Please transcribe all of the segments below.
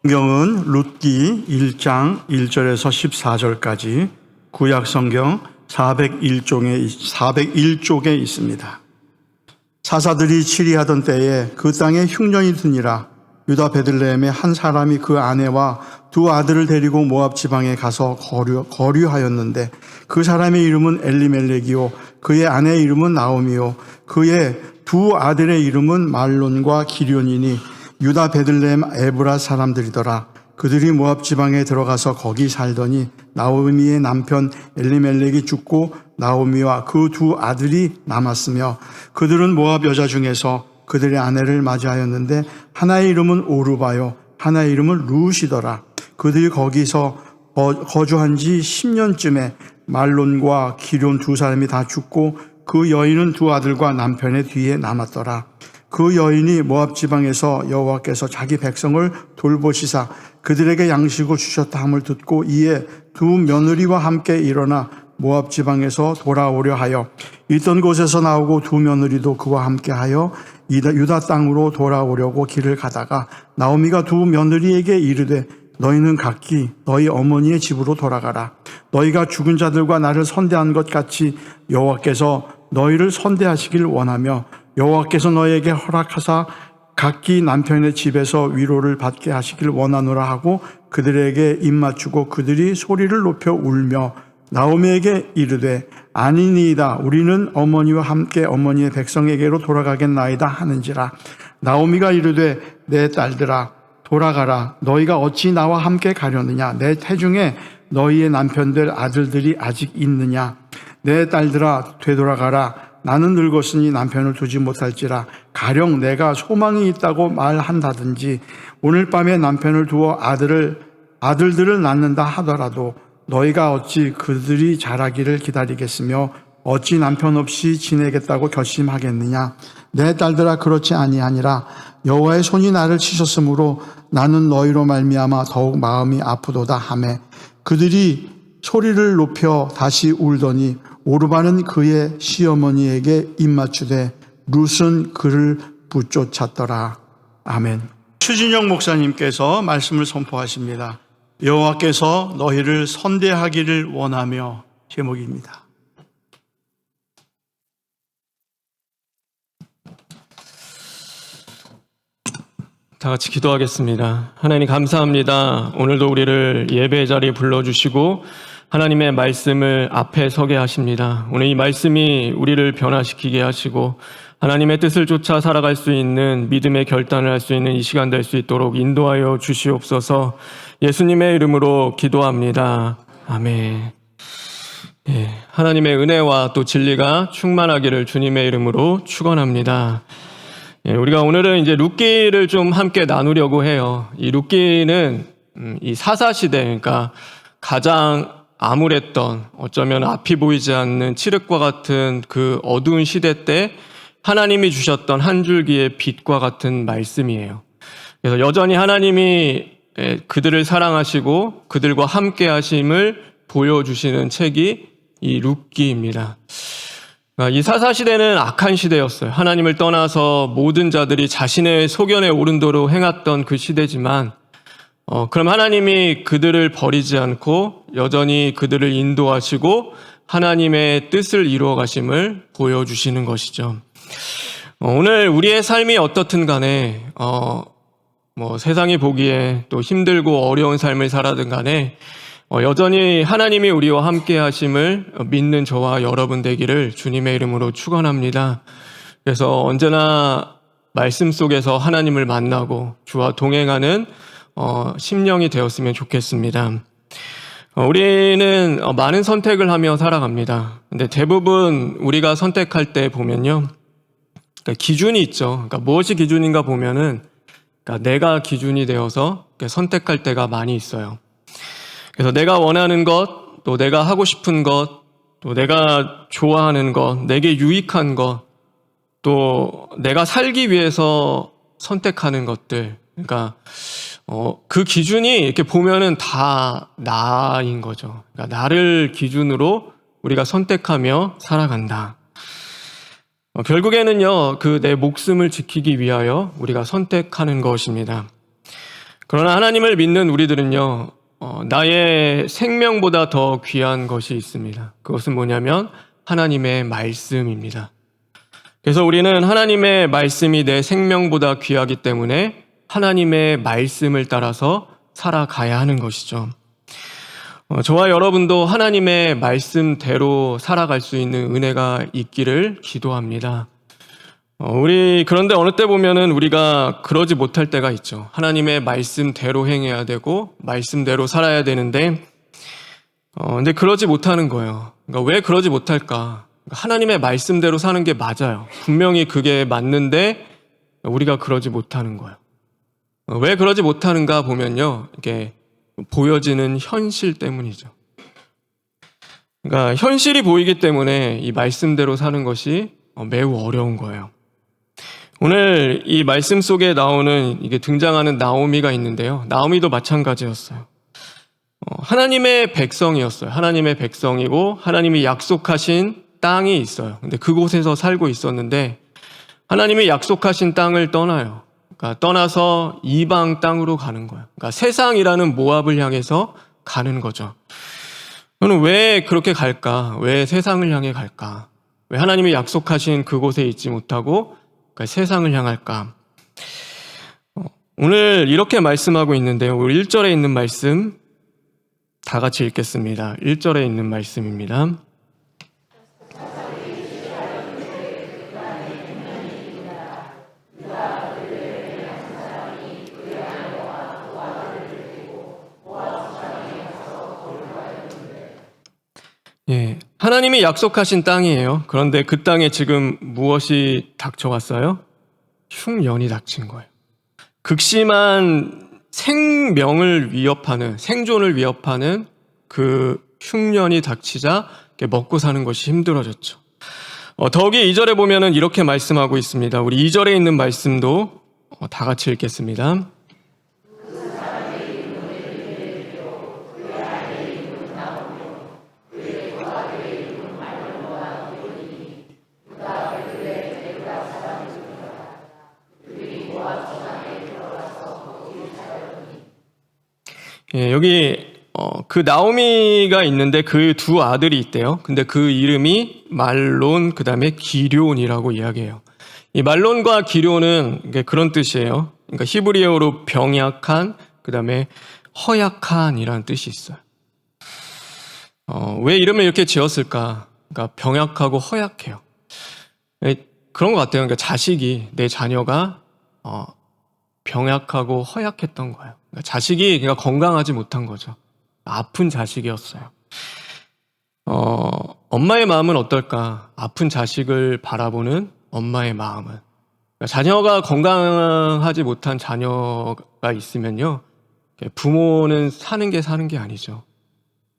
성경은 룻기 1장 1절에서 14절까지 구약 성경 401쪽에 있습니다. 사사들이 치리하던 때에 그 땅에 흉년이 드니라. 유다 베들레헴의 한 사람이 그 아내와 두 아들을 데리고 모압 지방에 가서 거류하였는데 그 사람의 이름은 엘리멜렉이요 그의 아내의 이름은 나오미요 그의 두 아들의 이름은 말론과 기련이니 유다 베들레헴 에브라 사람들이더라. 그들이 모압 지방에 들어가서 거기 살더니 나오미의 남편 엘리멜렉이 죽고 나오미와 그 두 아들이 남았으며 그들은 모압 여자 중에서 그들의 아내를 맞이하였는데 하나의 이름은 오르바요 하나의 이름은 룻이더라. 그들이 거기서 거주한 지 10년쯤에 말론과 기련 두 사람이 다 죽고 그 여인은 두 아들과 남편의 뒤에 남았더라. 그 여인이 모압 지방에서 여호와께서 자기 백성을 돌보시사 그들에게 양식을 주셨다 함을 듣고 이에 두 며느리와 함께 일어나 모압 지방에서 돌아오려 하여 있던 곳에서 나오고 두 며느리도 그와 함께 하여 유다 땅으로 돌아오려고 길을 가다가 나오미가 두 며느리에게 이르되 너희는 각기 너희 어머니의 집으로 돌아가라. 너희가 죽은 자들과 나를 선대한 것 같이 여호와께서 너희를 선대하시길 원하며 여호와께서 너희에게 허락하사 각기 남편의 집에서 위로를 받게 하시길 원하노라 하고 그들에게 입맞추고 그들이 소리를 높여 울며 나오미에게 이르되 아니니이다. 우리는 어머니와 함께 어머니의 백성에게로 돌아가겠나이다 하는지라. 나오미가 이르되 내 딸들아 돌아가라. 너희가 어찌 나와 함께 가려느냐. 내 태중에 너희의 남편들 아들들이 아직 있느냐. 내 딸들아 되돌아가라. 나는 늙었으니 남편을 두지 못할지라. 가령 내가 소망이 있다고 말한다든지 오늘 밤에 남편을 두어 아들들을 낳는다 하더라도 너희가 어찌 그들이 자라기를 기다리겠으며 어찌 남편 없이 지내겠다고 결심하겠느냐. 내 딸들아 그렇지 아니하니라. 여호와의 손이 나를 치셨으므로 나는 너희로 말미암아 더욱 마음이 아프도다 하매 그들이 소리를 높여 다시 울더니 오르바는 그의 시어머니에게 입맞추되 룻은 그를 붙쫓았더라. 아멘. 추진영 목사님께서 말씀을 선포하십니다. 여호와께서 너희를 선대하기를 원하며 제목입니다. 다 같이 기도하겠습니다. 하나님 감사합니다. 오늘도 우리를 예배 자리에 불러주시고 하나님의 말씀을 앞에 서게 하십니다. 오늘 이 말씀이 우리를 변화시키게 하시고 하나님의 뜻을 쫓아 살아갈 수 있는 믿음의 결단을 할 수 있는 이 시간 될 수 있도록 인도하여 주시옵소서. 예수님의 이름으로 기도합니다. 아멘. 하나님의 은혜와 또 진리가 충만하기를 주님의 이름으로 축원합니다. 우리가 오늘은 이제 룻기를 좀 함께 나누려고 해요. 이 룻기는 이 사사시대, 그러니까 가장 암울했던, 어쩌면 앞이 보이지 않는 칠흑과 같은 그 어두운 시대 때 하나님이 주셨던 한 줄기의 빛과 같은 말씀이에요. 그래서 여전히 하나님이 그들을 사랑하시고 그들과 함께 하심을 보여주시는 책이 이 룻기입니다. 이 사사시대는 악한 시대였어요. 하나님을 떠나서 모든 자들이 자신의 소견에 오른 도로 행했던 그 시대지만 그럼 하나님이 그들을 버리지 않고 여전히 그들을 인도하시고 하나님의 뜻을 이루어 가심을 보여주시는 것이죠. 오늘 우리의 삶이 어떻든 간에 세상이 보기에 또 힘들고 어려운 삶을 살아든 간에 여전히 하나님이 우리와 함께 하심을 믿는 저와 여러분 되기를 주님의 이름으로 축원합니다. 그래서 언제나 말씀 속에서 하나님을 만나고 주와 동행하는 심령이 되었으면 좋겠습니다. 우리는 많은 선택을 하며 살아갑니다. 근데 대부분 우리가 선택할 때 보면요, 그러니까 기준이 있죠. 그러니까 무엇이 기준인가 보면은 그러니까 내가 기준이 되어서 선택할 때가 많이 있어요. 그래서 내가 원하는 것, 또 내가 하고 싶은 것, 또 내가 좋아하는 것, 내게 유익한 것, 또 내가 살기 위해서 선택하는 것들, 그러니까 그 기준이 이렇게 보면은 다 나인 거죠. 그러니까 나를 기준으로 우리가 선택하며 살아간다. 결국에는요, 그 내 목숨을 지키기 위하여 우리가 선택하는 것입니다. 그러나 하나님을 믿는 우리들은요, 나의 생명보다 더 귀한 것이 있습니다. 그것은 뭐냐면 하나님의 말씀입니다. 그래서 우리는 하나님의 말씀이 내 생명보다 귀하기 때문에 하나님의 말씀을 따라서 살아가야 하는 것이죠. 저와 여러분도 하나님의 말씀대로 살아갈 수 있는 은혜가 있기를 기도합니다. 그런데 어느 때 보면은 우리가 그러지 못할 때가 있죠. 하나님의 말씀대로 행해야 되고, 말씀대로 살아야 되는데, 근데 그러지 못하는 거예요. 그러니까 왜 그러지 못할까? 하나님의 말씀대로 사는 게 맞아요. 분명히 그게 맞는데, 우리가 그러지 못하는 거예요. 왜 그러지 못하는가 보면요. 이게 보여지는 현실 때문이죠. 그러니까 현실이 보이기 때문에 이 말씀대로 사는 것이 매우 어려운 거예요. 오늘 이 말씀 속에 나오는 이게 등장하는 나오미가 있는데요. 나오미도 마찬가지였어요. 하나님의 백성이었어요. 하나님의 백성이고 하나님이 약속하신 땅이 있어요. 근데 그곳에서 살고 있었는데 하나님이 약속하신 땅을 떠나요. 그러니까 떠나서 이방 땅으로 가는 거예요. 그러니까 세상이라는 모압을 향해서 가는 거죠. 저는 왜 그렇게 갈까? 왜 세상을 향해 갈까? 왜 하나님이 약속하신 그곳에 있지 못하고 세상을 향할까? 오늘 이렇게 말씀하고 있는데요. 우리 1절에 있는 말씀 다 같이 읽겠습니다. 1절에 있는 말씀입니다. 예, 하나님이 약속하신 땅이에요. 그런데 그 땅에 지금 무엇이 닥쳐왔어요? 흉년이 닥친 거예요. 극심한 생명을 위협하는, 생존을 위협하는 그 흉년이 닥치자 먹고 사는 것이 힘들어졌죠. 더욱이 2절에 보면은 이렇게 말씀하고 있습니다. 우리 2절에 있는 말씀도 다 같이 읽겠습니다. 예, 여기 그 나오미가 있는데 그 두 아들이 있대요. 근데 그 이름이 말론 그다음에 기럯이라고 이야기해요. 이 말론과 기럯은 그런 뜻이에요. 그러니까 히브리어로 병약한 그다음에 허약한이라는 뜻이 있어요. 왜 이름을 이렇게 지었을까? 그러니까 병약하고 허약해요. 그런 것 같아요. 그러니까 자식이 내 자녀가 병약하고 허약했던 거예요. 그러니까 자식이 건강하지 못한 거죠. 아픈 자식이었어요. 엄마의 마음은 어떨까? 아픈 자식을 바라보는 엄마의 마음은. 그러니까 자녀가 건강하지 못한 자녀가 있으면요. 부모는 사는 게 아니죠.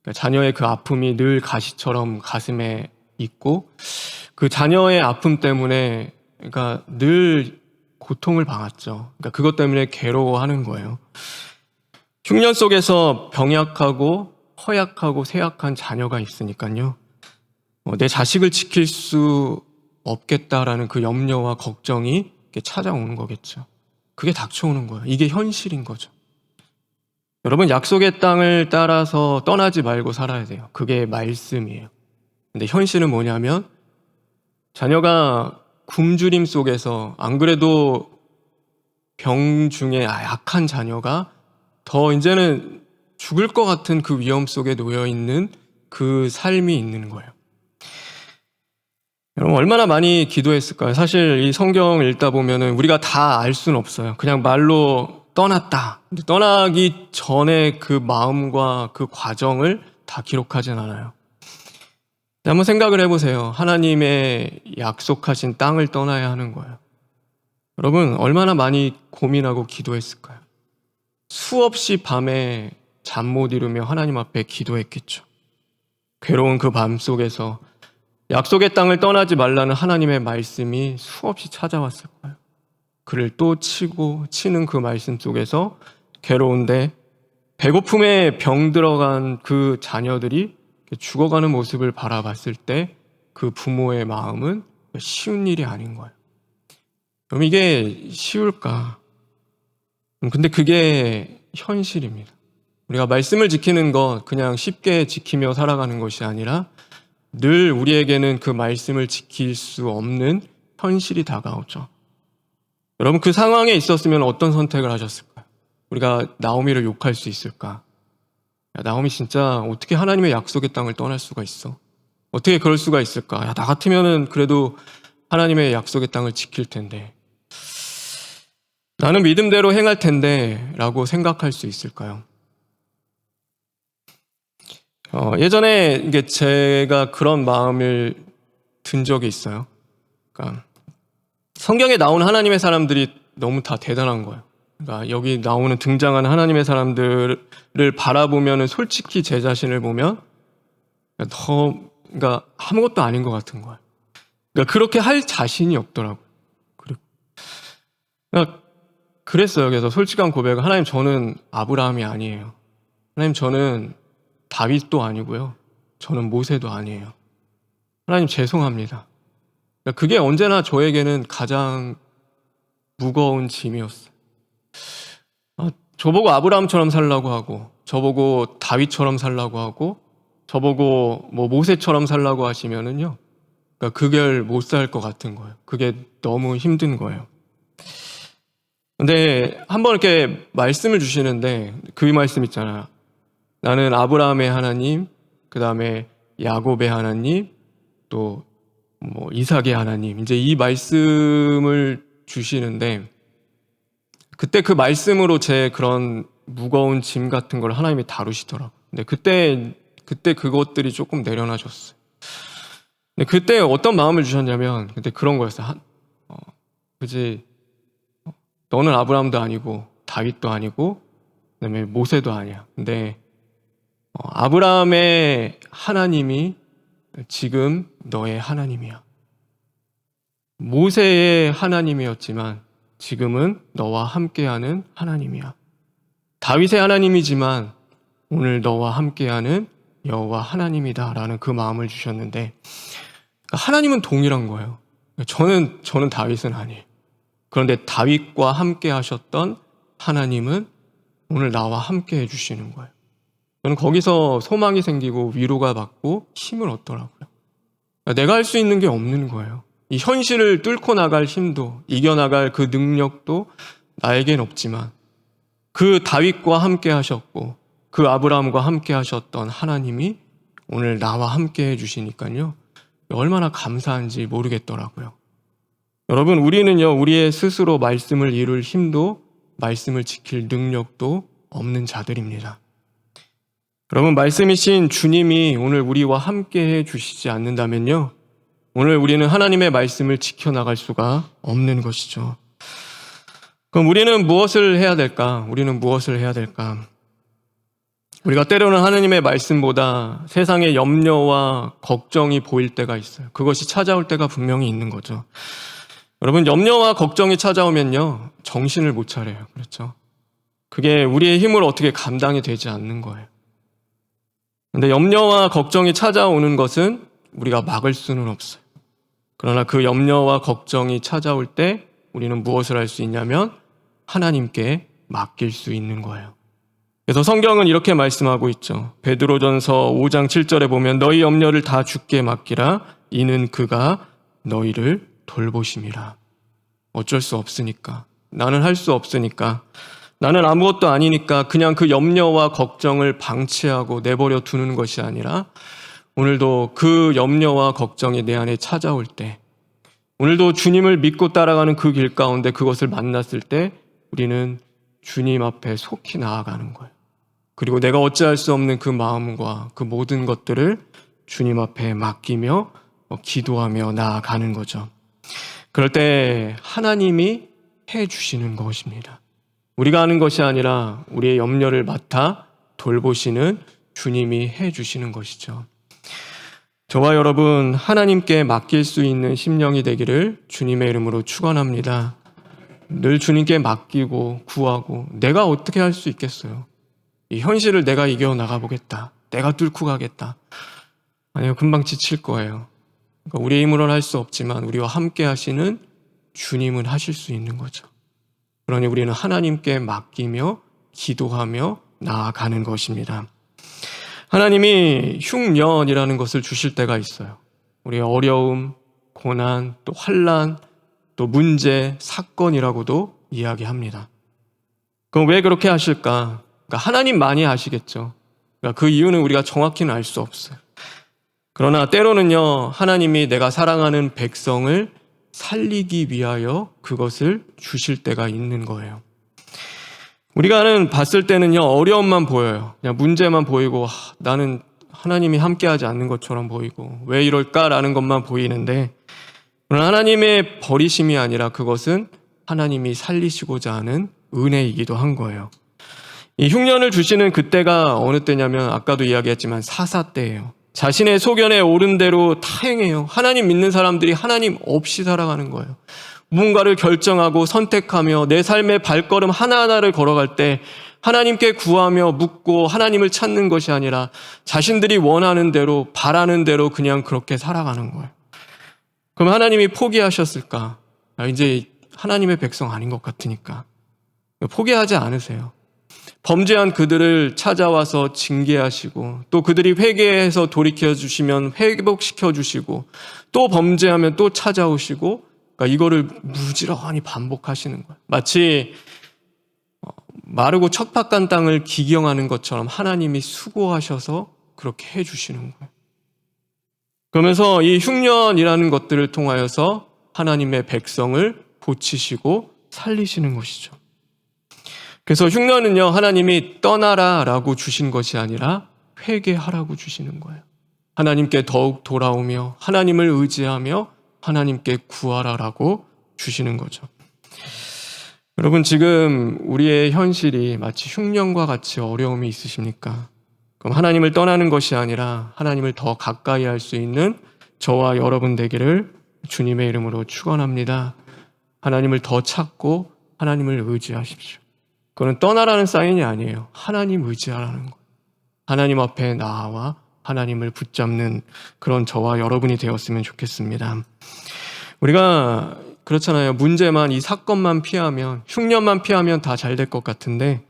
그러니까 자녀의 그 아픔이 늘 가시처럼 가슴에 있고 그 자녀의 아픔 때문에 그러니까 늘 고통을 받았죠. 그러니까 그것 때문에 괴로워하는 거예요. 흉년 속에서 병약하고 허약하고 쇠약한 자녀가 있으니까요. 내 자식을 지킬 수 없겠다라는 그 염려와 걱정이 찾아오는 거겠죠. 그게 닥쳐오는 거예요. 이게 현실인 거죠. 여러분, 약속의 땅을 따라서 떠나지 말고 살아야 돼요. 그게 말씀이에요. 근데 현실은 뭐냐면 자녀가 굶주림 속에서 안 그래도 병 중에 약한 자녀가 더 이제는 죽을 것 같은 그 위험 속에 놓여 있는 그 삶이 있는 거예요. 여러분 얼마나 많이 기도했을까요? 사실 이 성경 읽다 보면은 우리가 다 알 수는 없어요. 그냥 말로 떠났다. 근데 떠나기 전에 그 마음과 그 과정을 다 기록하진 않아요. 한번 생각을 해보세요. 하나님의 약속하신 땅을 떠나야 하는 거예요. 여러분 얼마나 많이 고민하고 기도했을까요? 수없이 밤에 잠 못 이루며 하나님 앞에 기도했겠죠. 괴로운 그 밤 속에서 약속의 땅을 떠나지 말라는 하나님의 말씀이 수없이 찾아왔을 거예요. 그를 또 치는 그 말씀 속에서 괴로운데 배고픔에 병 들어간 그 자녀들이 죽어가는 모습을 바라봤을 때 그 부모의 마음은 쉬운 일이 아닌 거예요. 그럼 이게 쉬울까? 근데 그게 현실입니다. 우리가 말씀을 지키는 것 그냥 쉽게 지키며 살아가는 것이 아니라 늘 우리에게는 그 말씀을 지킬 수 없는 현실이 다가오죠. 여러분, 그 상황에 있었으면 어떤 선택을 하셨을까요? 우리가 나오미를 욕할 수 있을까? 야, 나오미 진짜 어떻게 하나님의 약속의 땅을 떠날 수가 있어? 어떻게 그럴 수가 있을까? 야, 나 같으면은 그래도 하나님의 약속의 땅을 지킬 텐데. 나는 믿음대로 행할 텐데 라고 생각할 수 있을까요? 예전에 이게 제가 그런 마음을 든 적이 있어요. 그러니까 성경에 나온 하나님의 사람들이 너무 다 대단한 거예요. 그러니까 여기 나오는 등장하는 하나님의 사람들을 바라보면 솔직히 제 자신을 보면 그러니까 아무것도 아닌 것 같은 거예요. 그러니까 그렇게 할 자신이 없더라고요. 그러니까 그랬어요. 그래서 솔직한 고백을, 하나님 저는 아브라함이 아니에요. 하나님 저는 다윗도 아니고요. 저는 모세도 아니에요. 하나님 죄송합니다. 그러니까 그게 언제나 저에게는 가장 무거운 짐이었어요. 저보고 아브라함처럼 살라고 하고, 저보고 다윗처럼 살라고 하고, 저보고 뭐 모세처럼 살라고 하시면은요, 그러니까 그걸 못 살 것 같은 거예요. 그게 너무 힘든 거예요. 근데 한번 이렇게 말씀을 주시는데 그 말씀 있잖아요. 나는 아브라함의 하나님, 그 다음에 야곱의 하나님, 또 뭐 이삭의 하나님, 이제 이 말씀을 주시는데 그때 그 말씀으로 제 그런 무거운 짐 같은 걸 하나님이 다루시더라고요. 근데 그때 그것들이 조금 내려놔졌어요. 근데 그때 어떤 마음을 주셨냐면 그때 그런 거였어요. 그지? 너는 아브라함도 아니고 다윗도 아니고 그다음에 모세도 아니야. 근데 아브라함의 하나님이 지금 너의 하나님이야. 모세의 하나님이었지만 지금은 너와 함께하는 하나님이야. 다윗의 하나님이지만 오늘 너와 함께하는 여호와 하나님이다라는 그 마음을 주셨는데 하나님은 동일한 거예요. 저는 다윗은 아니에요. 그런데 다윗과 함께 하셨던 하나님은 오늘 나와 함께 해주시는 거예요. 저는 거기서 소망이 생기고 위로가 받고 힘을 얻더라고요. 내가 할 수 있는 게 없는 거예요. 이 현실을 뚫고 나갈 힘도, 이겨나갈 그 능력도 나에겐 없지만 그 다윗과 함께 하셨고 그 아브라함과 함께 하셨던 하나님이 오늘 나와 함께 해주시니까요. 얼마나 감사한지 모르겠더라고요. 여러분, 우리는요, 우리의 스스로 말씀을 이룰 힘도 말씀을 지킬 능력도 없는 자들입니다. 여러분, 말씀이신 주님이 오늘 우리와 함께 해주시지 않는다면요, 오늘 우리는 하나님의 말씀을 지켜나갈 수가 없는 것이죠. 그럼 우리는 무엇을 해야 될까? 우리가 때로는 하나님의 말씀보다 세상의 염려와 걱정이 보일 때가 있어요. 그것이 찾아올 때가 분명히 있는 거죠. 여러분, 염려와 걱정이 찾아오면요, 정신을 못 차려요. 그렇죠? 그게 우리의 힘으로 어떻게 감당이 되지 않는 거예요. 근데 염려와 걱정이 찾아오는 것은 우리가 막을 수는 없어요. 그러나 그 염려와 걱정이 찾아올 때 우리는 무엇을 할 수 있냐면 하나님께 맡길 수 있는 거예요. 그래서 성경은 이렇게 말씀하고 있죠. 베드로전서 5장 7절에 보면 너희 염려를 다 주께 맡기라. 이는 그가 너희를 돌보심이라. 어쩔 수 없으니까. 나는 할 수 없으니까. 나는 아무것도 아니니까 그냥 그 염려와 걱정을 방치하고 내버려 두는 것이 아니라 오늘도 그 염려와 걱정이 내 안에 찾아올 때, 오늘도 주님을 믿고 따라가는 그 길 가운데 그것을 만났을 때 우리는 주님 앞에 속히 나아가는 거예요. 그리고 내가 어찌할 수 없는 그 마음과 그 모든 것들을 주님 앞에 맡기며 기도하며 나아가는 거죠. 그럴 때 하나님이 해주시는 것입니다. 우리가 하는 것이 아니라 우리의 염려를 맡아 돌보시는 주님이 해주시는 것이죠. 저와 여러분, 하나님께 맡길 수 있는 심령이 되기를 주님의 이름으로 축원합니다. 늘 주님께 맡기고 구하고 내가 어떻게 할 수 있겠어요? 이 현실을 내가 이겨나가 보겠다. 내가 뚫고 가겠다. 아니요, 금방 지칠 거예요. 그러니까 우리의 힘으로는 할 수 없지만 우리와 함께 하시는 주님은 하실 수 있는 거죠. 그러니 우리는 하나님께 맡기며 기도하며 나아가는 것입니다. 하나님이 흉년이라는 것을 주실 때가 있어요. 우리의 어려움, 고난, 또 환난, 또 문제, 사건이라고도 이야기합니다. 그럼 왜 그렇게 하실까? 그러니까 하나님만이 아시겠죠. 그러니까 그 이유는 우리가 정확히는 알 수 없어요. 그러나 때로는요, 하나님이 내가 사랑하는 백성을 살리기 위하여 그것을 주실 때가 있는 거예요. 우리가는 봤을 때는요, 어려움만 보여요. 그냥 문제만 보이고, 나는 하나님이 함께하지 않는 것처럼 보이고, 왜 이럴까라는 것만 보이는데, 그러나 하나님의 버리심이 아니라 그것은 하나님이 살리시고자 하는 은혜이기도 한 거예요. 이 흉년을 주시는 그때가 어느 때냐면 아까도 이야기했지만 사사 때예요. 자신의 소견에 옳은 대로 다 행해요. 하나님 믿는 사람들이 하나님 없이 살아가는 거예요. 무언가를 결정하고 선택하며 내 삶의 발걸음 하나하나를 걸어갈 때 하나님께 구하며 묻고 하나님을 찾는 것이 아니라 자신들이 원하는 대로 바라는 대로 그냥 그렇게 살아가는 거예요. 그럼 하나님이 포기하셨을까? 이제 하나님의 백성 아닌 것 같으니까. 포기하지 않으세요. 범죄한 그들을 찾아와서 징계하시고 또 그들이 회개해서 돌이켜 주시면 회복시켜 주시고 또 범죄하면 또 찾아오시고, 그러니까 이거를 무지런히 반복하시는 거예요. 마치 마르고 척박한 땅을 기경하는 것처럼 하나님이 수고하셔서 그렇게 해주시는 거예요. 그러면서 이 흉년이라는 것들을 통하여서 하나님의 백성을 고치시고 살리시는 것이죠. 그래서 흉년은요, 하나님이 떠나라 라고 주신 것이 아니라 회개하라고 주시는 거예요. 하나님께 더욱 돌아오며 하나님을 의지하며 하나님께 구하라라고 주시는 거죠. 여러분, 지금 우리의 현실이 마치 흉년과 같이 어려움이 있으십니까? 그럼 하나님을 떠나는 것이 아니라 하나님을 더 가까이 할 수 있는 저와 여러분 되기를 주님의 이름으로 축원합니다. 하나님을 더 찾고 하나님을 의지하십시오. 그건 떠나라는 사인이 아니에요. 하나님 의지하라는 거예요. 하나님 앞에 나와 하나님을 붙잡는 그런 저와 여러분이 되었으면 좋겠습니다. 우리가 그렇잖아요. 문제만, 이 사건만 피하면, 흉년만 피하면 다 잘 될 것 같은데,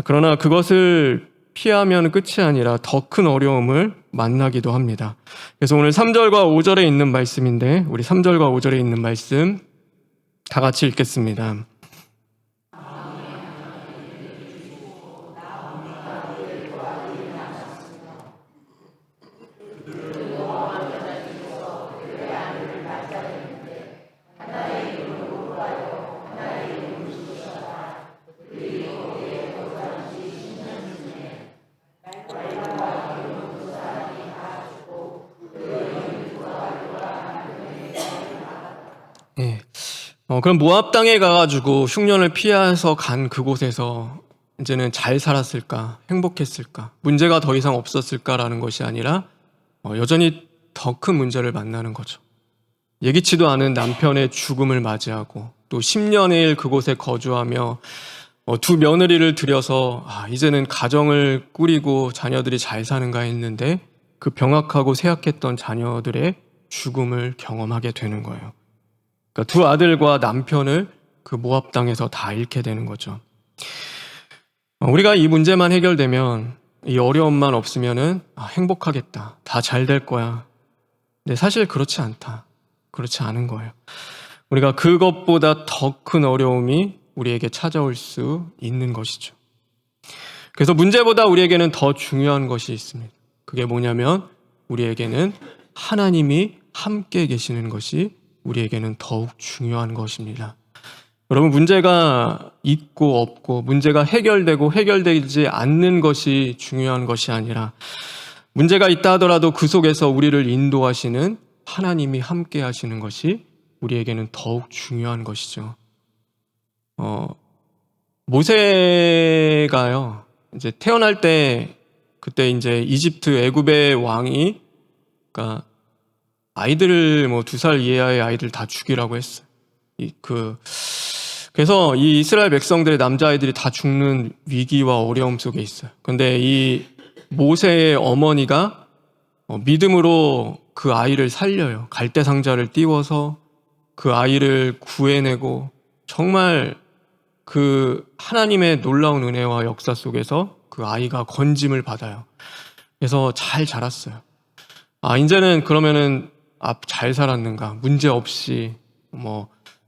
그러나 그것을 피하면 끝이 아니라 더 큰 어려움을 만나기도 합니다. 그래서 오늘 3절과 5절에 있는 말씀인데, 우리 3절과 5절에 있는 말씀 다 같이 읽겠습니다. 그럼 모압 땅에 가가지고 흉년을 피해서 간 그곳에서 이제는 잘 살았을까? 행복했을까? 문제가 더 이상 없었을까라는 것이 아니라 여전히 더 큰 문제를 만나는 거죠. 예기치도 않은 남편의 죽음을 맞이하고 또 10년의 일 그곳에 거주하며 두 며느리를 들여서 이제는 가정을 꾸리고 자녀들이 잘 사는가 했는데 그 병약하고 쇠약했던 자녀들의 죽음을 경험하게 되는 거예요. 그러니까 두 아들과 남편을 그 모압 땅에서 다 잃게 되는 거죠. 우리가 이 문제만 해결되면, 이 어려움만 없으면은 행복하겠다, 다 잘 될 거야. 근데 사실 그렇지 않다. 그렇지 않은 거예요. 우리가 그것보다 더 큰 어려움이 우리에게 찾아올 수 있는 것이죠. 그래서 문제보다 우리에게는 더 중요한 것이 있습니다. 그게 뭐냐면 우리에게는 하나님이 함께 계시는 것이 우리에게는 더욱 중요한 것입니다. 여러분, 문제가 있고 없고 문제가 해결되고 해결되지 않는 것이 중요한 것이 아니라 문제가 있다 하더라도 그 속에서 우리를 인도하시는 하나님이 함께 하시는 것이 우리에게는 더욱 중요한 것이죠. 모세가요, 이제 태어날 때 그때 이제 이집트 애굽의 왕이, 그러니까 아이들을 2살 이하의 아이들 다 죽이라고 했어요. 그래서 이 이스라엘 백성들의 남자아이들이 다 죽는 위기와 어려움 속에 있어요. 근데 이 모세의 어머니가 믿음으로 그 아이를 살려요. 갈대 상자를 띄워서 그 아이를 구해내고 정말 그 하나님의 놀라운 은혜와 역사 속에서 그 아이가 건짐을 받아요. 그래서 잘 자랐어요. 이제는 그러면은 잘 살았는가? 문제 없이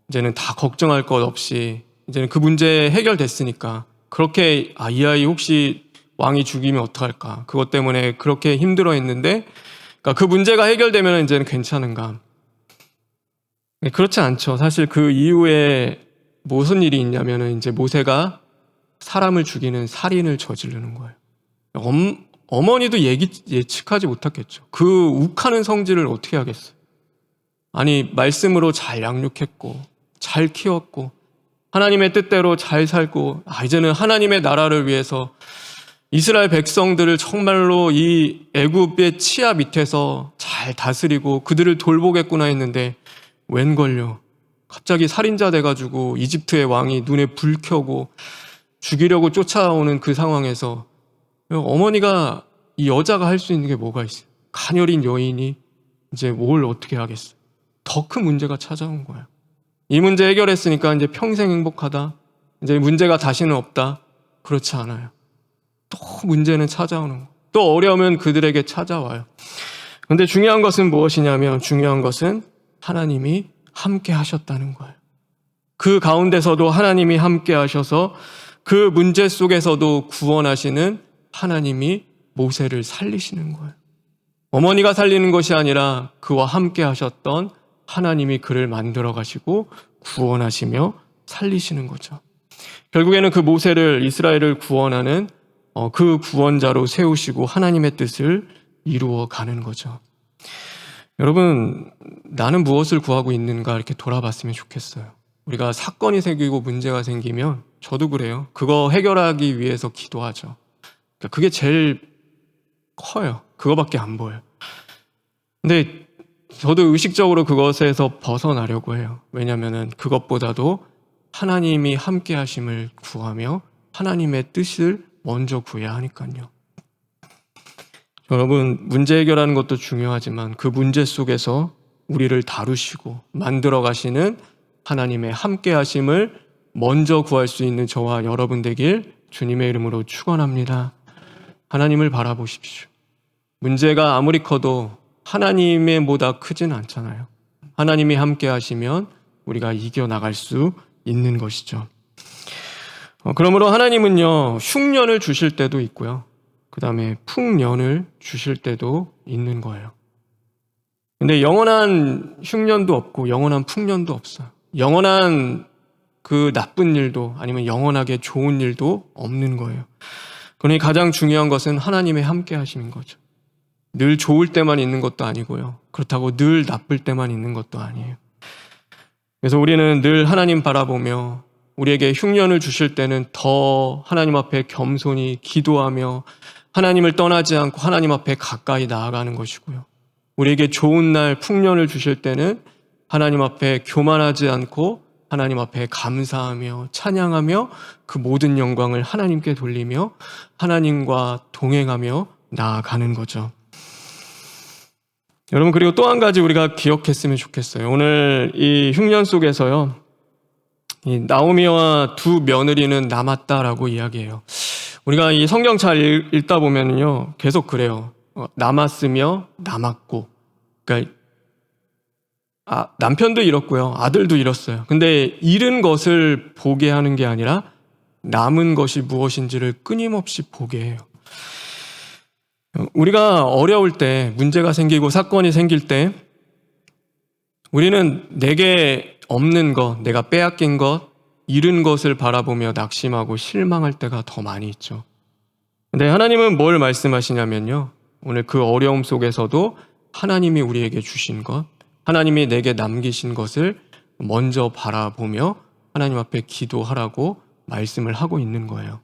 이제는 다 걱정할 것 없이 이제는 그 문제 해결됐으니까 그렇게 이 아이 혹시 왕이 죽이면 어떡할까? 그것 때문에 그렇게 힘들어했는데 그러니까 그 문제가 해결되면 이제는 괜찮은가? 그렇지 않죠. 사실 그 이후에 무슨 일이 있냐면은 이제 모세가 사람을 죽이는 살인을 저지르는 거예요. 어머니도 예측하지 못했겠죠. 그 욱하는 성질을 어떻게 하겠어요? 말씀으로 잘 양육했고, 잘 키웠고, 하나님의 뜻대로 잘 살고, 이제는 하나님의 나라를 위해서 이스라엘 백성들을 정말로 이 애굽의 치하 밑에서 잘 다스리고 그들을 돌보겠구나 했는데, 웬걸요? 갑자기 살인자 돼가지고 이집트의 왕이 눈에 불 켜고 죽이려고 쫓아오는 그 상황에서 어머니가 이 여자가 할 수 있는 게 뭐가 있어요? 가녀린 여인이 이제 뭘 어떻게 하겠어요? 더 큰 문제가 찾아온 거예요. 이 문제 해결했으니까 이제 평생 행복하다. 이제 문제가 다시는 없다. 그렇지 않아요. 또 문제는 찾아오는 거예요. 또 어려우면 그들에게 찾아와요. 근데 중요한 것은 무엇이냐면 중요한 것은 하나님이 함께 하셨다는 거예요. 그 가운데서도 하나님이 함께 하셔서 그 문제 속에서도 구원하시는 하나님이 모세를 살리시는 거예요. 어머니가 살리는 것이 아니라 그와 함께 하셨던 하나님이 그를 만들어 가시고 구원하시며 살리시는 거죠. 결국에는 그 모세를 이스라엘을 구원하는 그 구원자로 세우시고 하나님의 뜻을 이루어 가는 거죠. 여러분, 나는 무엇을 구하고 있는가 이렇게 돌아봤으면 좋겠어요. 우리가 사건이 생기고 문제가 생기면 저도 그래요. 그거 해결하기 위해서 기도하죠. 그게 제일 커요. 그거밖에 안 보여요. 근데 저도 의식적으로 그것에서 벗어나려고 해요. 왜냐하면 그것보다도 하나님이 함께 하심을 구하며 하나님의 뜻을 먼저 구해야 하니까요. 여러분, 문제 해결하는 것도 중요하지만 그 문제 속에서 우리를 다루시고 만들어 가시는 하나님의 함께 하심을 먼저 구할 수 있는 저와 여러분 되길 주님의 이름으로 축원합니다. 하나님을 바라보십시오. 문제가 아무리 커도 하나님의 보다 크진 않잖아요. 하나님이 함께 하시면 우리가 이겨나갈 수 있는 것이죠. 그러므로 하나님은요, 흉년을 주실 때도 있고요. 그 다음에 풍년을 주실 때도 있는 거예요. 근데 영원한 흉년도 없고 영원한 풍년도 없어요. 영원한 그 나쁜 일도 아니면 영원하게 좋은 일도 없는 거예요. 그러니 가장 중요한 것은 하나님의 함께 하심인 거죠. 늘 좋을 때만 있는 것도 아니고요. 그렇다고 늘 나쁠 때만 있는 것도 아니에요. 그래서 우리는 늘 하나님 바라보며 우리에게 흉년을 주실 때는 더 하나님 앞에 겸손히 기도하며 하나님을 떠나지 않고 하나님 앞에 가까이 나아가는 것이고요. 우리에게 좋은 날 풍년을 주실 때는 하나님 앞에 교만하지 않고 하나님 앞에 감사하며 찬양하며 그 모든 영광을 하나님께 돌리며 하나님과 동행하며 나아가는 거죠. 여러분, 그리고 또 한 가지 우리가 기억했으면 좋겠어요. 오늘 이 흉년 속에서요, 이 나오미와 두 며느리는 남았다라고 이야기해요. 우리가 이 성경 잘 읽다 보면요, 계속 그래요. 남았으며 남았고, 그러니까 남편도 잃었고요, 아들도 잃었어요. 근데 잃은 것을 보게 하는 게 아니라 남은 것이 무엇인지를 끊임없이 보게 해요. 우리가 어려울 때, 문제가 생기고 사건이 생길 때 우리는 내게 없는 것, 내가 빼앗긴 것, 잃은 것을 바라보며 낙심하고 실망할 때가 더 많이 있죠. 근데 하나님은 뭘 말씀하시냐면요, 오늘 그 어려움 속에서도 하나님이 우리에게 주신 것, 하나님이 내게 남기신 것을 먼저 바라보며 하나님 앞에 기도하라고 말씀을 하고 있는 거예요.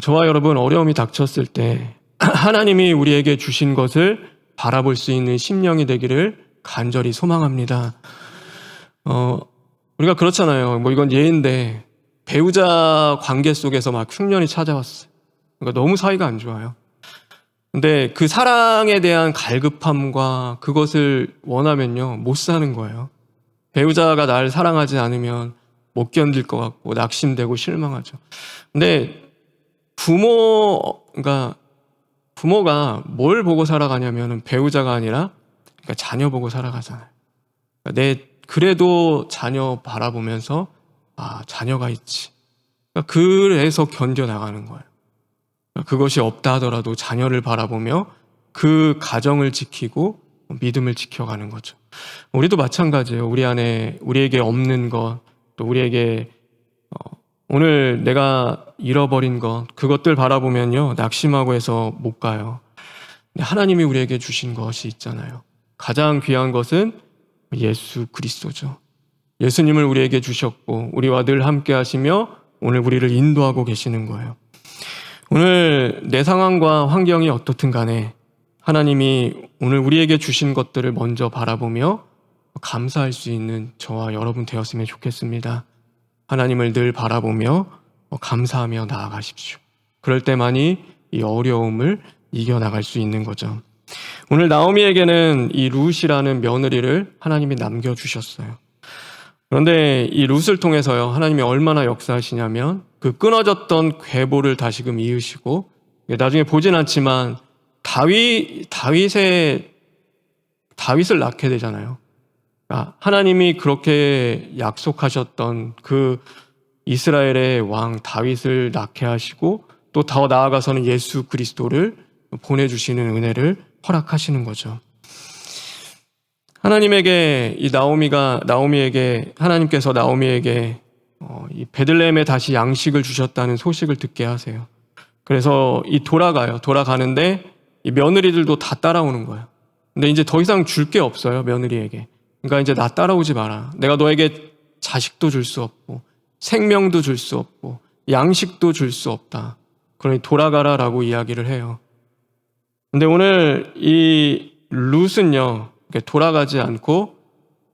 저와 여러분, 어려움이 닥쳤을 때 하나님이 우리에게 주신 것을 바라볼 수 있는 심령이 되기를 간절히 소망합니다. 우리가 그렇잖아요. 이건 예인데 배우자 관계 속에서 막 흉년이 찾아왔어요. 그러니까 너무 사이가 안 좋아요. 근데 그 사랑에 대한 갈급함과 그것을 원하면요, 못 사는 거예요. 배우자가 날 사랑하지 않으면 못 견딜 것 같고 낙심되고 실망하죠. 근데 부모가 뭘 보고 살아가냐면은 배우자가 아니라 그러니까 자녀 보고 살아가잖아요. 그래도 자녀 바라보면서 자녀가 있지. 그래서 견뎌나가는 거예요. 그것이 없다 하더라도 자녀를 바라보며 그 가정을 지키고 믿음을 지켜가는 거죠. 우리도 마찬가지예요. 우리 안에 우리에게 없는 것, 또 우리에게 오늘 내가 잃어버린 것, 그것들 바라보면요 낙심하고 해서 못 가요. 근데 하나님이 우리에게 주신 것이 있잖아요. 가장 귀한 것은 예수 그리스도죠. 예수님을 우리에게 주셨고 우리와 늘 함께 하시며 오늘 우리를 인도하고 계시는 거예요. 오늘 내 상황과 환경이 어떻든 간에 하나님이 오늘 우리에게 주신 것들을 먼저 바라보며 감사할 수 있는 저와 여러분 되었으면 좋겠습니다. 하나님을 늘 바라보며 감사하며 나아가십시오. 그럴 때만이 이 어려움을 이겨나갈 수 있는 거죠. 오늘 나오미에게는 이 룻이라는 며느리를 하나님이 남겨주셨어요. 그런데 이 룻을 통해서요 하나님이 얼마나 역사하시냐면 그 끊어졌던 궤보를 다시금 이으시고 나중에 보진 않지만 다윗을 낳게 되잖아요. 하나님이 그렇게 약속하셨던 그 이스라엘의 왕 다윗을 낳게 하시고 또 더 나아가서는 예수 그리스도를 보내주시는 은혜를 허락하시는 거죠. 하나님께서 나오미에게 이 베들레헴에 다시 양식을 주셨다는 소식을 듣게 하세요. 그래서 돌아가는데 이 며느리들도 다 따라오는 거예요. 근데 이제 더 이상 줄 게 없어요, 며느리에게. 그러니까 이제 나 따라오지 마라. 내가 너에게 자식도 줄 수 없고 생명도 줄 수 없고 양식도 줄 수 없다. 그러니 돌아가라라고 이야기를 해요. 근데 오늘 이 룻은요 돌아가지 않고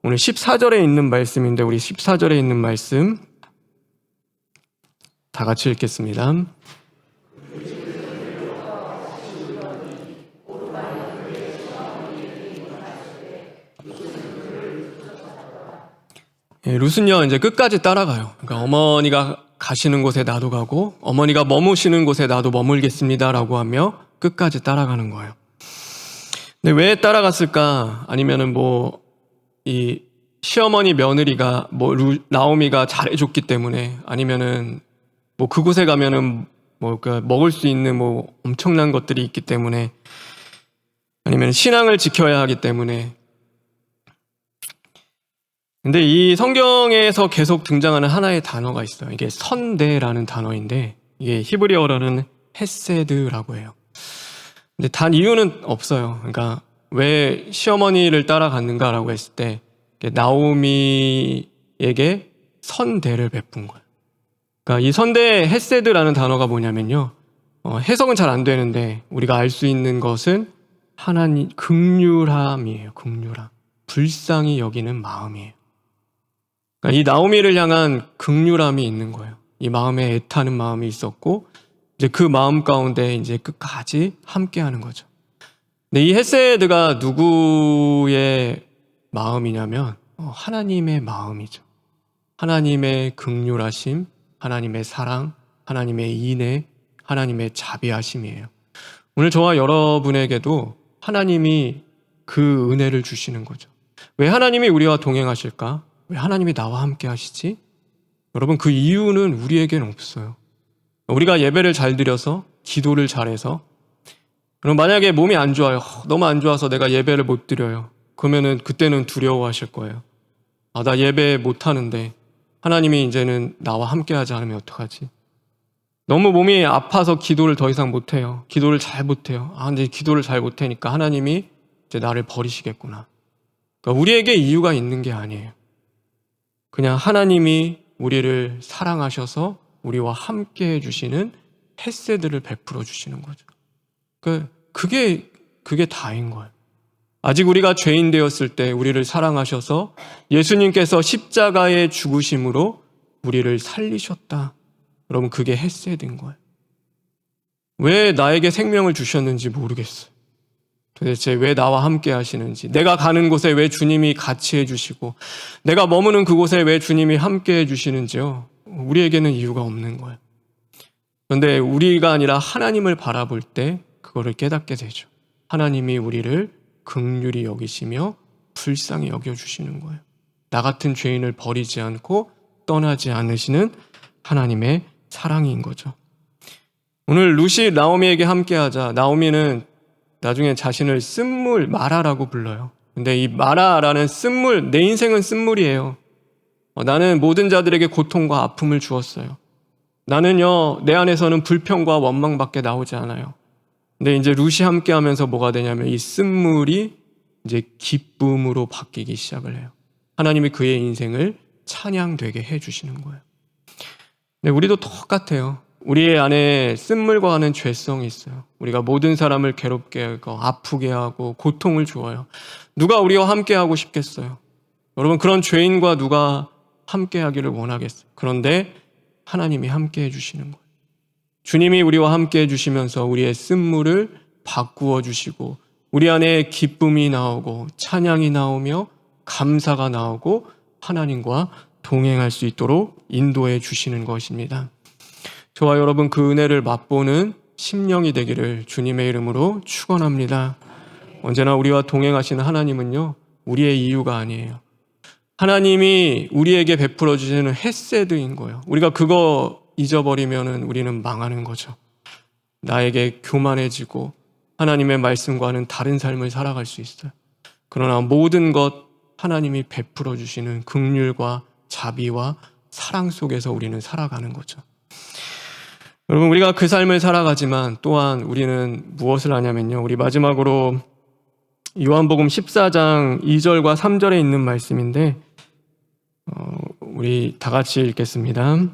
오늘 14절에 있는 말씀인데 우리 14절에 있는 말씀 다 같이 읽겠습니다. 룻은요 이제 끝까지 따라가요. 그러니까 어머니가 가시는 곳에 나도 가고 어머니가 머무시는 곳에 나도 머물겠습니다라고 하며 끝까지 따라가는 거예요. 근데 왜 따라갔을까? 아니면은 이 시어머니 며느리가 나오미가 잘해줬기 때문에 아니면은 그곳에 가면은 먹을 수 있는 엄청난 것들이 있기 때문에 아니면 신앙을 지켜야 하기 때문에. 근데 이 성경에서 계속 등장하는 하나의 단어가 있어요. 이게 선대라는 단어인데 이게 히브리어로는 헤세드라고 해요. 근데 단 이유는 없어요. 그러니까 왜 시어머니를 따라갔는가라고 했을 때 나오미에게 선대를 베푼 거예요. 그러니까 이 선대 헤세드라는 단어가 뭐냐면요. 해석은 잘 안 되는데 우리가 알 수 있는 것은 하나님 긍휼함이에요. 긍휼함. 불쌍히 여기는 마음이에요. 그러니까 이 나오미를 향한 긍휼함이 있는 거예요. 이 마음에 애타는 마음이 있었고 이제 그 마음 가운데 이제 끝까지 함께하는 거죠. 근데 이 헤세드가 누구의 마음이냐면 하나님의 마음이죠. 하나님의 긍휼하심, 하나님의 사랑, 하나님의 인애, 하나님의 자비하심이에요. 오늘 저와 여러분에게도 하나님이 그 은혜를 주시는 거죠. 왜 하나님이 우리와 동행하실까? 왜 하나님이 나와 함께 하시지? 여러분 그 이유는 우리에게는 없어요. 우리가 예배를 잘 드려서 기도를 잘해서 그럼 만약에 몸이 안 좋아요. 너무 안 좋아서 내가 예배를 못 드려요. 그러면은 그때는 두려워하실 거예요. 나 예배 못 하는데 하나님이 이제는 나와 함께 하지 않으면 어떡하지? 너무 몸이 아파서 기도를 더 이상 못 해요. 기도를 잘 못 해요. 근데 기도를 잘 못 하니까 하나님이 이제 나를 버리시겠구나. 그러니까 우리에게 이유가 있는 게 아니에요. 그냥 하나님이 우리를 사랑하셔서 우리와 함께 해주시는 헤세드를 베풀어 주시는 거죠. 그게 다인 거예요. 아직 우리가 죄인 되었을 때 우리를 사랑하셔서 예수님께서 십자가의 죽으심으로 우리를 살리셨다. 여러분 그게 헤세드인 거예요. 왜 나에게 생명을 주셨는지 모르겠어요. 도대체 왜 나와 함께 하시는지, 내가 가는 곳에 왜 주님이 같이 해주시고, 내가 머무는 그곳에 왜 주님이 함께 해주시는지요. 우리에게는 이유가 없는 거예요. 그런데 우리가 아니라 하나님을 바라볼 때 그거를 깨닫게 되죠. 하나님이 우리를 긍휼히 여기시며 불쌍히 여겨주시는 거예요. 나 같은 죄인을 버리지 않고 떠나지 않으시는 하나님의 사랑인 거죠. 오늘 루시 나오미에게 함께하자. 나오미는 나중에 자신을 쓴물 마라라고 불러요. 근데 이 마라라는 쓴물, 내 인생은 쓴물이에요. 나는 모든 자들에게 고통과 아픔을 주었어요. 나는요, 내 안에서는 불평과 원망밖에 나오지 않아요. 근데 이제 루시 함께하면서 뭐가 되냐면 이 쓴물이 이제 기쁨으로 바뀌기 시작을 해요. 하나님이 그의 인생을 찬양되게 해주시는 거예요. 근데 우리도 똑같아요. 우리의 안에 쓴물과 하는 죄성이 있어요. 우리가 모든 사람을 괴롭게 하고 아프게 하고 고통을 주어요. 누가 우리와 함께 하고 싶겠어요? 여러분, 그런 죄인과 누가 함께 하기를 원하겠어요? 그런데 하나님이 함께 해주시는 거예요. 주님이 우리와 함께 해주시면서 우리의 쓴물을 바꾸어 주시고 우리 안에 기쁨이 나오고 찬양이 나오며 감사가 나오고 하나님과 동행할 수 있도록 인도해 주시는 것입니다. 저와 여러분, 그 은혜를 맛보는 심령이 되기를 주님의 이름으로 축원합니다. 언제나 우리와 동행하시는 하나님은요, 우리의 이유가 아니에요. 하나님이 우리에게 베풀어 주시는 헤세드인 거예요. 우리가 그거 잊어버리면 우리는 망하는 거죠. 나에게 교만해지고 하나님의 말씀과는 다른 삶을 살아갈 수 있어요. 그러나 모든 것 하나님이 베풀어 주시는 긍휼과 자비와 사랑 속에서 우리는 살아가는 거죠. 여러분, 우리가 그 삶을 살아가지만 또한 우리는 무엇을 하냐면요, 우리 마지막으로 요한복음 14장 2절과 3절에 있는 말씀인데 우리 다 같이 읽겠습니다.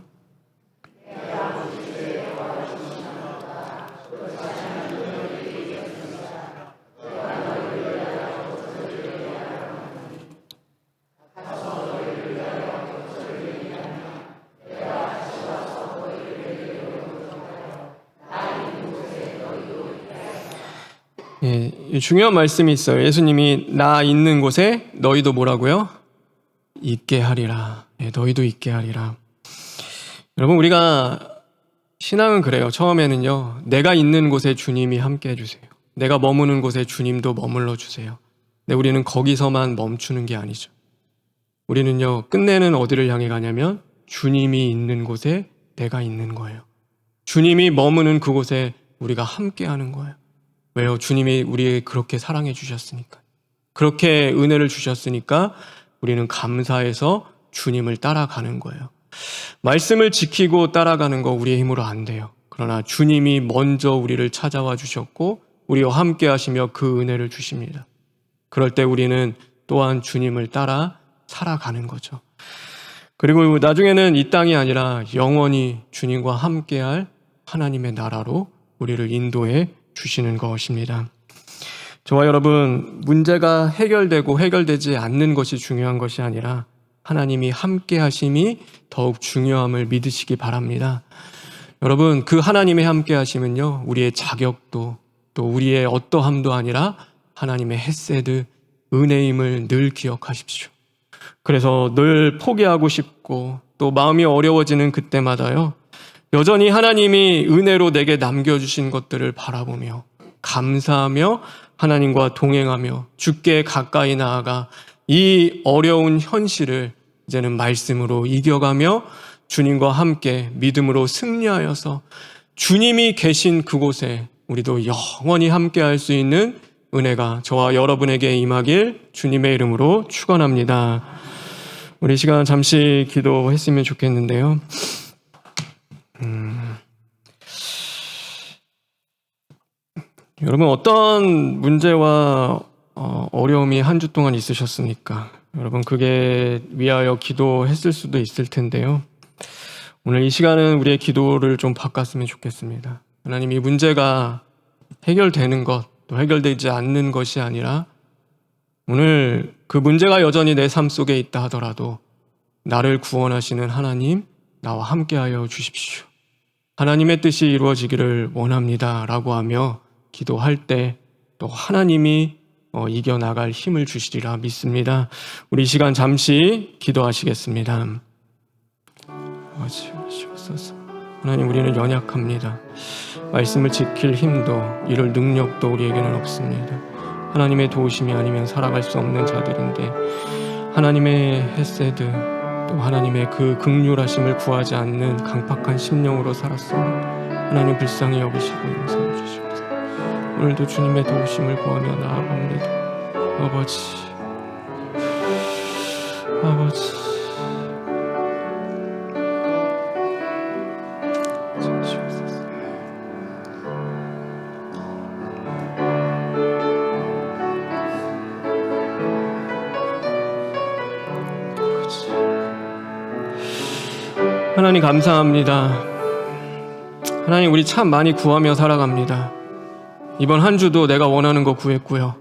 예, 중요한 말씀이 있어요. 예수님이 나 있는 곳에 너희도 뭐라고요? 있게 하리라. 예, 너희도 있게 하리라. 여러분, 우리가 신앙은 그래요. 처음에는요, 내가 있는 곳에 주님이 함께 해주세요. 내가 머무는 곳에 주님도 머물러 주세요. 근데 우리는 거기서만 멈추는 게 아니죠. 우리는요, 끝내는 어디를 향해 가냐면 주님이 있는 곳에 내가 있는 거예요. 주님이 머무는 그곳에 우리가 함께 하는 거예요. 왜요? 주님이 우리에게 그렇게 사랑해 주셨으니까. 그렇게 은혜를 주셨으니까 우리는 감사해서 주님을 따라가는 거예요. 말씀을 지키고 따라가는 거 우리의 힘으로 안 돼요. 그러나 주님이 먼저 우리를 찾아와 주셨고 우리와 함께 하시며 그 은혜를 주십니다. 그럴 때 우리는 또한 주님을 따라 살아가는 거죠. 그리고 나중에는 이 땅이 아니라 영원히 주님과 함께할 하나님의 나라로 우리를 인도해 주시는 것입니다. 저와 여러분, 문제가 해결되고 해결되지 않는 것이 중요한 것이 아니라 하나님이 함께 하심이 더욱 중요함을 믿으시기 바랍니다. 여러분, 그 하나님의 함께 하심은요, 우리의 자격도 또 우리의 어떠함도 아니라 하나님의 헤세드, 은혜임을 늘 기억하십시오. 그래서 늘 포기하고 싶고 또 마음이 어려워지는 그때마다요, 여전히 하나님이 은혜로 내게 남겨주신 것들을 바라보며 감사하며 하나님과 동행하며 주께 가까이 나아가 이 어려운 현실을 이제는 말씀으로 이겨가며 주님과 함께 믿음으로 승리하여서 주님이 계신 그곳에 우리도 영원히 함께 할 수 있는 은혜가 저와 여러분에게 임하길 주님의 이름으로 축원합니다. 우리 시간 잠시 기도했으면 좋겠는데요. 여러분, 어떤 문제와 어려움이 한 주 동안 있으셨습니까? 여러분, 그게 위하여 기도했을 수도 있을 텐데요. 오늘 이 시간은 우리의 기도를 좀 바꿨으면 좋겠습니다. 하나님, 이 문제가 해결되는 것, 또 해결되지 않는 것이 아니라 오늘 그 문제가 여전히 내 삶 속에 있다 하더라도 나를 구원하시는 하나님, 나와 함께하여 주십시오. 하나님의 뜻이 이루어지기를 원합니다 라고 하며 기도할 때 또 하나님이 이겨나갈 힘을 주시리라 믿습니다. 우리 이 시간 잠시 기도하시겠습니다. 아버지 주옵소서. 하나님, 우리는 연약합니다. 말씀을 지킬 힘도 이룰 능력도 우리에게는 없습니다. 하나님의 도우심이 아니면 살아갈 수 없는 자들인데 하나님의 헤세드 또 하나님의 그 긍휼하심을 구하지 않는 강팍한 심령으로 살았습니다. 하나님 불쌍히 여기시고 용서해 주시옵소서. 오늘도 주님의 도우심을 구하며 나아갑니다. 아버지 주옵소서. 하나님 감사합니다. 하나님, 우리 참 많이 구하며 살아갑니다. 이번 한 주도 내가 원하는 거 구했고요.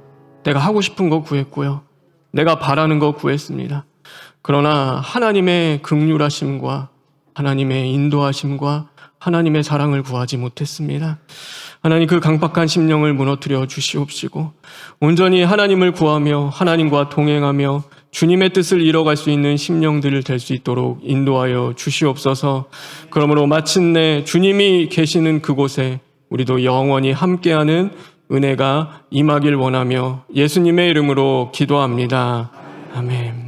내가 하고 싶은 거 구했고요. 내가 바라는 거 구했습니다. 그러나 하나님의 긍휼하심과 하나님의 인도하심과 하나님의 사랑을 구하지 못했습니다. 하나님, 그 강박한 심령을 무너뜨려 주시옵시고 온전히 하나님을 구하며 하나님과 동행하며 주님의 뜻을 이뤄갈 수 있는 심령들을 될 수 있도록 인도하여 주시옵소서. 그러므로 마침내 주님이 계시는 그곳에 우리도 영원히 함께하는 은혜가 임하길 원하며 예수님의 이름으로 기도합니다. 아멘.